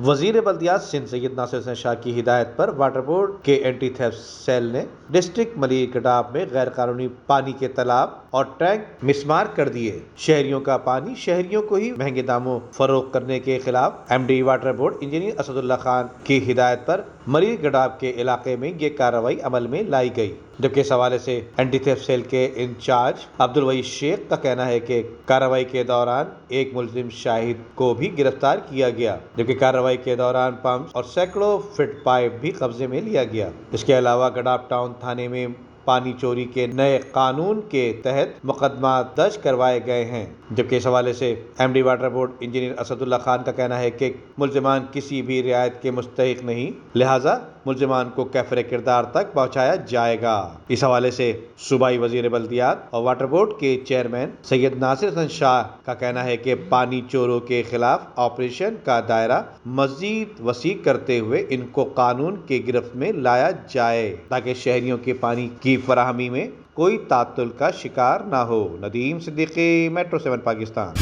وزیر بلدیات سندھ سید ناصر حسین شاہ کی ہدایت پر واٹر بورڈ کے اینٹی تھیفٹ سیل نے ڈسٹرکٹ ملیر گڈاب میں غیر قانونی پانی کے تالاب اور ٹینک مسمار کر دیے۔ شہریوں کا پانی شہریوں کو ہی مہنگے داموں فروخت کرنے کے خلاف M D water board engineer Asad Ullah Khan کی ہدایت پر ملیر گڈاب کے علاقے میں یہ کارروائی عمل میں لائی گئی، جبکہ اس حوالے سے اینٹی تھیفٹ سیل کے انچارج عبدالوحید شیخ کا کہنا ہے کہ کارروائی کے دوران ایک ملزم شاہد کو بھی گرفتار کیا گیا، جبکہ کارروائی کے دوران پمپس اور سینکڑوں فٹ پائپ بھی قبضے میں لیا گیا۔ اس کے علاوہ گڈاب ٹاؤن تھانے میں پانی چوری کے نئے قانون کے تحت مقدمات درج کروائے گئے ہیں، جبکہ اس حوالے سے M D water board engineer Asad Ullah Khan کا کہنا ہے کہ ملزمان کسی بھی رعایت کے مستحق نہیں، لہٰذا ملزمان کو کیفر کردار تک پہنچایا جائے گا۔ اس حوالے سے صوبائی وزیر بلدیات اور واٹر بورڈ کے چیئرمین سید ناصر حسین شاہ کا کہنا ہے کہ پانی چوروں کے خلاف آپریشن کا دائرہ مزید وسیع کرتے ہوئے ان کو قانون کی گرفت میں لایا جائے تاکہ شہریوں کے پانی کی فراہمی میں کوئی تعطل کا شکار نہ ہو۔ ندیم صدیقی، میٹرو 7 پاکستان۔